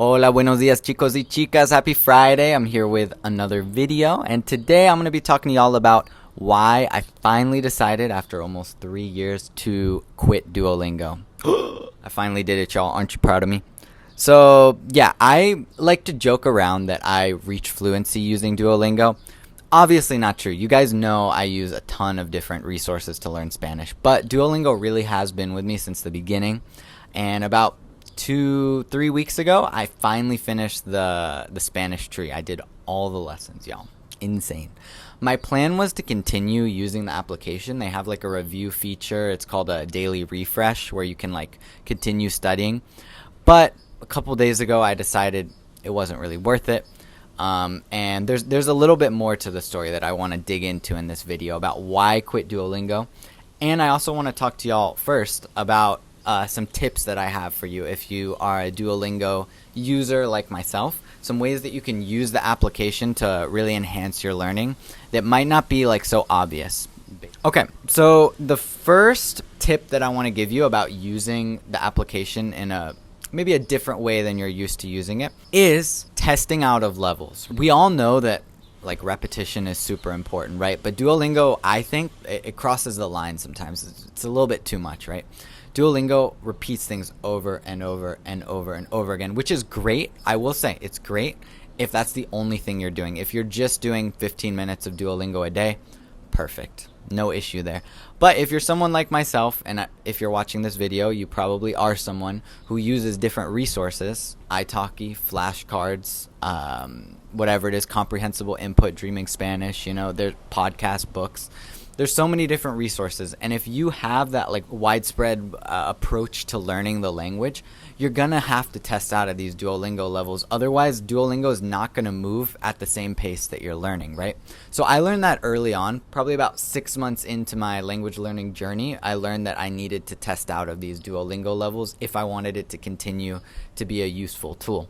Hola, buenos días chicos y chicas. Happy Friday. I'm here with another video, and today I'm going to be talking to y'all about why I finally decided after almost 3 years to quit Duolingo. I finally did it, y'all. Aren't you proud of me? So, yeah, I like to joke around that I reached fluency using Duolingo. Obviously not true. You guys know I use a ton of different resources to learn Spanish, but Duolingo really has been with me since the beginning. And about 2-3 weeks ago, I finally finished the Spanish tree. I did all the lessons, y'all. Insane. My plan was to continue using the application. They have like a review feature. It's called a daily refresh where you can like continue studying. But a couple days ago, I decided it wasn't really worth it. And there's a little bit more to the story that I want to dig into in this video about why I quit Duolingo. And I also want to talk to y'all first about some tips that I have for you if you are a Duolingo user like myself. Some ways that you can use the application to really enhance your learning that might not be like so obvious. Okay, so the first tip that I want to give you about using the application in maybe a different way than you're used to using it is testing out of levels. We all know that like repetition is super important, right? But Duolingo, I think it crosses the line sometimes. It's a little bit too much, right? Duolingo repeats things over and over and over and over again, which is great. I will say it's great if that's the only thing you're doing. If you're just doing 15 minutes of Duolingo a day, perfect. No issue there. But if you're someone like myself, and if you're watching this video, you probably are someone who uses different resources, italki, flashcards, whatever it is, comprehensible input, dreaming Spanish, there's podcast books. There's so many different resources, and if you have that like widespread approach to learning the language, you're gonna have to test out of these Duolingo levels. Otherwise, Duolingo is not gonna move at the same pace that you're learning, right? So I learned that early on, probably about 6 months into my language learning journey. I learned that I needed to test out of these Duolingo levels if I wanted it to continue to be a useful tool.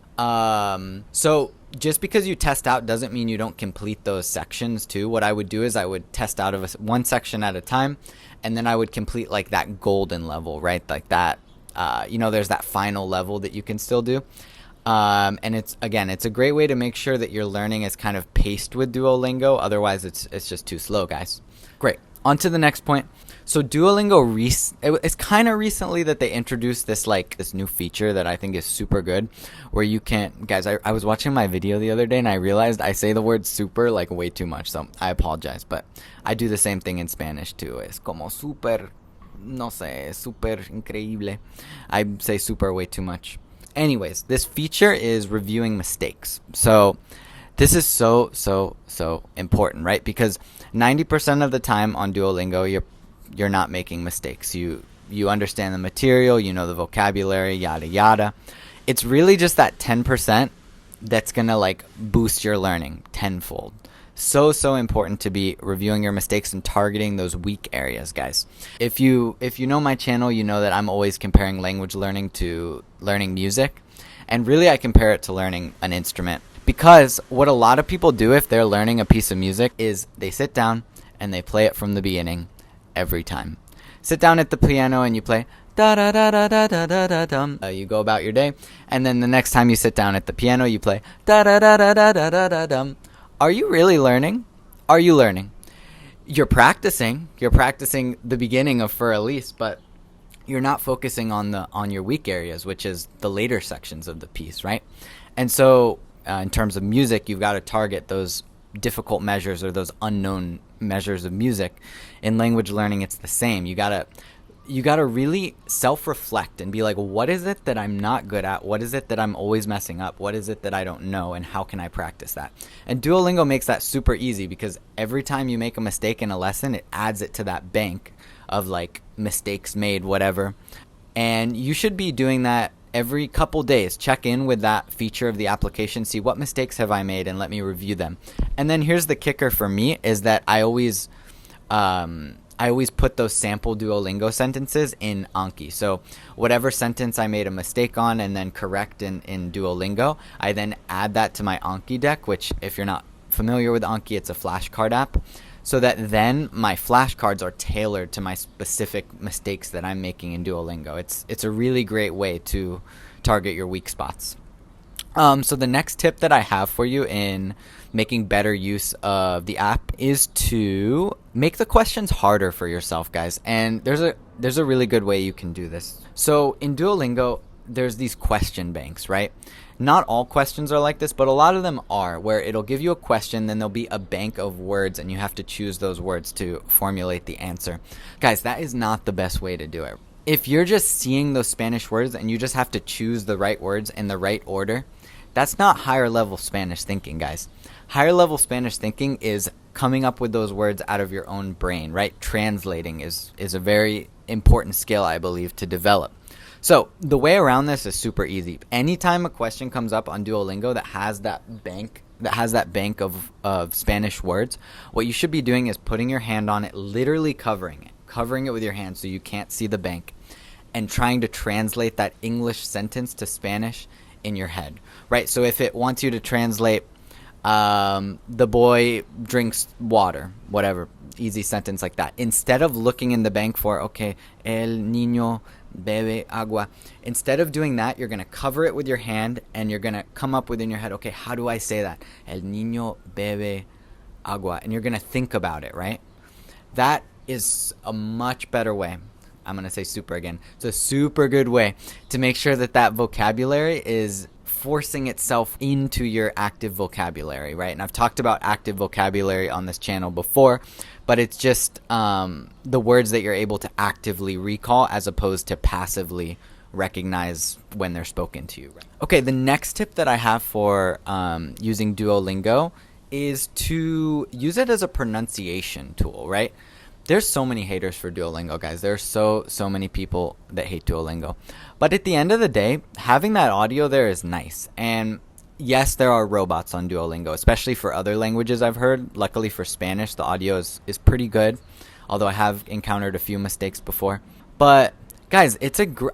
So just because you test out doesn't mean you don't complete those sections too. What I would do is I would test out of one section at a time, and then I would complete like that golden level, right? Like that, there's that final level that you can still do. And it's a great way to make sure that your learning is kind of paced with Duolingo. Otherwise, it's just too slow, guys. Great. On to the next point. So Duolingo, it's kind of recently that they introduced this new feature that I think is super good, where you can, guys, I was watching my video the other day and I realized I say the word super like way too much, so I apologize, but I do the same thing in Spanish too. Es como super, no sé, super increíble. I say super way too much. Anyways, this feature is reviewing mistakes. So this is so important, right? Because 90% of the time on Duolingo, you're not making mistakes. You understand the material, you know the vocabulary, yada yada. It's really just that 10% that's gonna like boost your learning tenfold. So important to be reviewing your mistakes and targeting those weak areas, guys. If you know my channel, you know that I'm always comparing language learning to learning music, and really I compare it to learning an instrument. Because what a lot of people do if they're learning a piece of music is they sit down and they play it from the beginning every time. Sit down at the piano and you play da da da da da da da da dum. You go about your day, and then the next time you sit down at the piano, you play da da da da da da da da dum. Are you really learning? Are you learning? You're practicing. You're practicing the beginning of For Elise, but you're not focusing on your weak areas, which is the later sections of the piece, right? And so in terms of music, you've got to target those difficult measures or those unknown measures of music. In language learning, it's the same. You gotta really self-reflect and be like, what is it that I'm not good at? What is it that I'm always messing up? What is it that I don't know? And how can I practice that? And Duolingo makes that super easy, because every time you make a mistake in a lesson, it adds it to that bank of like mistakes made, whatever. And you should be doing that every couple days. Check in with that feature of the application, see what mistakes have I made, and let me review them. And then here's the kicker for me is that I always put those sample Duolingo sentences in Anki. So whatever sentence I made a mistake on and then correct in Duolingo, I then add that to my Anki deck, which if you're not familiar with Anki, it's a flashcard app. So that then my flashcards are tailored to my specific mistakes that I'm making in Duolingo. It's a really great way to target your weak spots. So the next tip that I have for you in making better use of the app is to make the questions harder for yourself, guys. And there's a really good way you can do this. So in Duolingo, there's these question banks, right? Not all questions are like this, but a lot of them are, where it'll give you a question, then there'll be a bank of words, and you have to choose those words to formulate the answer. Guys, that is not the best way to do it. If you're just seeing those Spanish words and you just have to choose the right words in the right order, that's not higher level Spanish thinking, guys. Higher level Spanish thinking is coming up with those words out of your own brain, right? Translating is a very important skill, I believe, to develop. So the way around this is super easy. Anytime a question comes up on Duolingo that has that bank of Spanish words, what you should be doing is putting your hand on it, literally covering it with your hand so you can't see the bank, and trying to translate that English sentence to Spanish in your head, right? So if it wants you to translate, the boy drinks water, whatever, easy sentence like that. Instead of looking in the bank for, okay, el niño bebe agua, instead of doing that, you're going to cover it with your hand and you're going to come up within your head, okay, how do I say that? El niño bebe agua. And you're going to think about it, right? That is a much better way. I'm going to say super again. It's a super good way to make sure that that vocabulary is forcing itself into your active vocabulary, right? And I've talked about active vocabulary on this channel before, but it's just the words that you're able to actively recall as opposed to passively recognize when they're spoken to you. Right? Okay, the next tip that I have for using Duolingo is to use it as a pronunciation tool, right? There's so many haters for Duolingo, guys. There's so many people that hate Duolingo. But at the end of the day, having that audio there is nice. And yes, there are robots on Duolingo, especially for other languages I've heard. Luckily for Spanish, the audio is pretty good, although I have encountered a few mistakes before. But guys,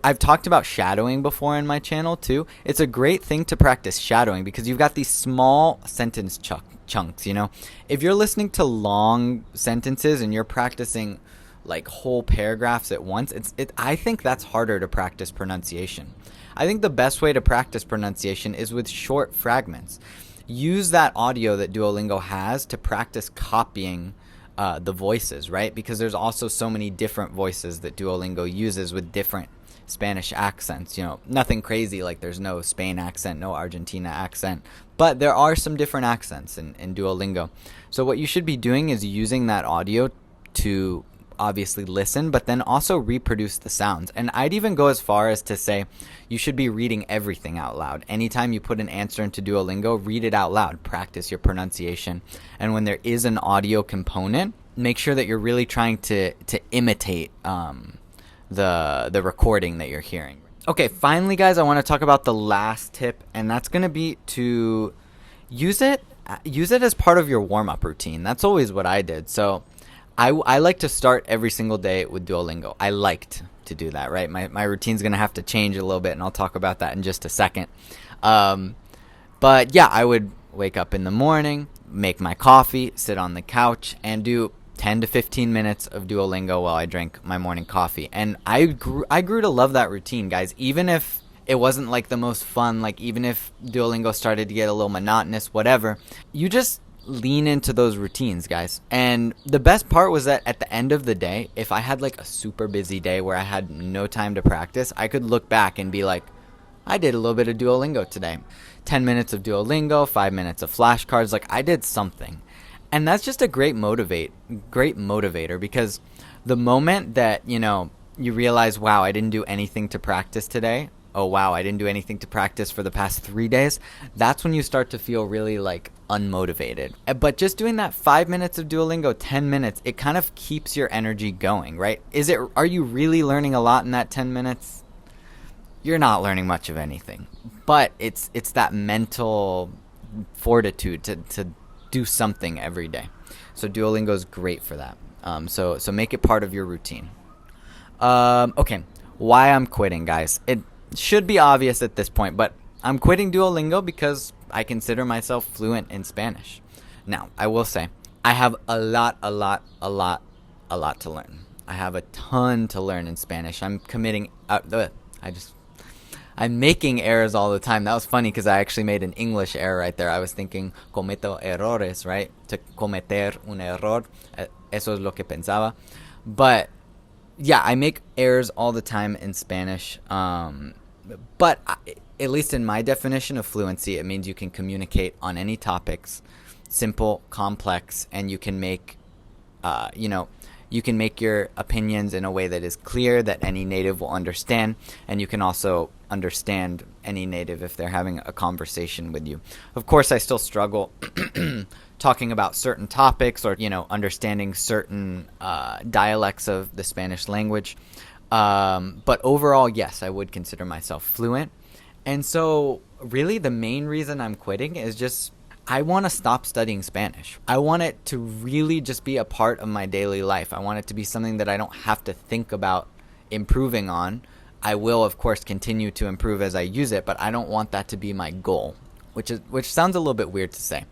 I've talked about shadowing before in my channel too. It's a great thing to practice shadowing because you've got these small sentence chunks, you know. If you're listening to long sentences and you're practicing like whole paragraphs at once, I think that's harder to practice pronunciation. I think the best way to practice pronunciation is with short fragments. Use that audio that Duolingo has to practice copying the voices, right? Because there's also so many different voices that Duolingo uses with different Spanish accents. You know, nothing crazy, like there's no Spain accent, no Argentina accent, but there are some different accents in Duolingo. So what you should be doing is using that audio to obviously listen, but then also reproduce the sounds. And I'd even go as far as to say you should be reading everything out loud. Anytime you put an answer into Duolingo, read it out loud, practice your pronunciation. And when there is an audio component, make sure that you're really trying to imitate the recording that you're hearing. Okay, finally, guys, I want to talk about the last tip, and that's going to be to use it as part of your warm-up routine. That's always what I did. So I like to start every single day with Duolingo. I liked to do that, right? My routine's going to have to change a little bit, and I'll talk about that in just a second. But yeah, I would wake up in the morning, make my coffee, sit on the couch, and do 10 to 15 minutes of Duolingo while I drank my morning coffee. And I grew to love that routine, guys. Even if it wasn't like the most fun, like even if Duolingo started to get a little monotonous, whatever, you just lean into those routines, guys. And the best part was that at the end of the day, if I had like a super busy day where I had no time to practice, I could look back and be like, I did a little bit of Duolingo today. 10 minutes of Duolingo, 5 minutes of flashcards, like I did something. And that's just a great motivator, because the moment that, you know, you realize, wow, I didn't do anything to practice today. Oh, wow, I didn't do anything to practice for the past 3 days. That's when you start to feel really like unmotivated. But just doing that 5 minutes of Duolingo, 10 minutes, it kind of keeps your energy going, right? Are you really learning a lot in that 10 minutes? You're not learning much of anything. But it's that mental fortitude to do something every day. So Duolingo is great for that. So make it part of your routine. Okay, why I'm quitting, guys. It should be obvious at this point, but I'm quitting Duolingo because I consider myself fluent in Spanish. Now, I will say, I have a lot to learn. I have a ton to learn in Spanish. I'm committing, I'm making errors all the time. That was funny because I actually made an English error right there. I was thinking cometo errores, right? To cometer un error. Eso es lo que pensaba. But yeah, I make errors all the time in Spanish. But at least in my definition of fluency, it means you can communicate on any topics, simple, complex, and you can make, you can make your opinions in a way that is clear, that any native will understand, and you can also understand any native if they're having a conversation with you. Of course, I still struggle talking about certain topics or, understanding certain dialects of the Spanish language. But overall, yes, I would consider myself fluent. And so really the main reason I'm quitting is just I want to stop studying Spanish. I want it to really just be a part of my daily life. I want it to be something that I don't have to think about improving on. I will, of course, continue to improve as I use it, but I don't want that to be my goal, which sounds a little bit weird to say.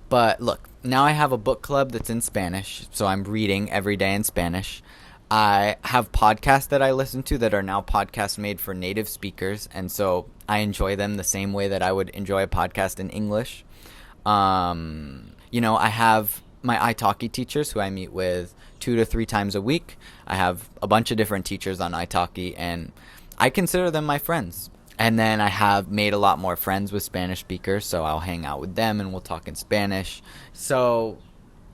But look, now I have a book club that's in Spanish, so I'm reading every day in Spanish. I have podcasts that I listen to that are now podcasts made for native speakers, and so I enjoy them the same way that I would enjoy a podcast in English. I have my italki teachers who I meet with 2 to 3 times a week. I have a bunch of different teachers on italki, and I consider them my friends. And then I have made a lot more friends with Spanish speakers, so I'll hang out with them and we'll talk in Spanish. So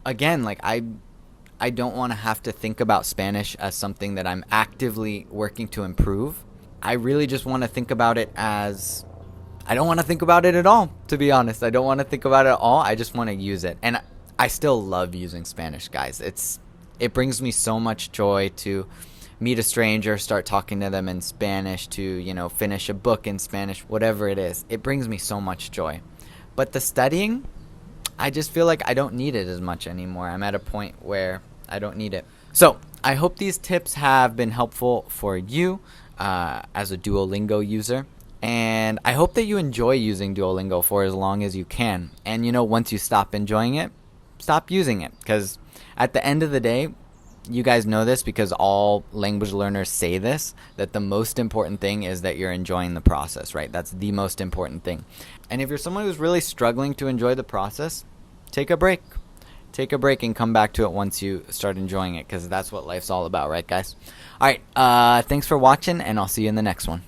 again, I don't want to have to think about Spanish as something that I'm actively working to improve. I really just want to think about it as I don't want to think about it at all, to be honest. I don't want to think about it at all. I just want to use it. And I still love using Spanish, guys. It brings me so much joy to meet a stranger, start talking to them in Spanish, to, finish a book in Spanish, whatever it is. It brings me so much joy. But the studying, I just feel like I don't need it as much anymore. I'm at a point where I don't need it. So I hope these tips have been helpful for you as a Duolingo user. And I hope that you enjoy using Duolingo for as long as you can. And, once you stop enjoying it, stop using it. Because at the end of the day, you guys know this because all language learners say this, that the most important thing is that you're enjoying the process, right? That's the most important thing. And if you're someone who's really struggling to enjoy the process, take a break. Take a break and come back to it once you start enjoying it, because that's what life's all about, right, guys? All right, thanks for watching, and I'll see you in the next one.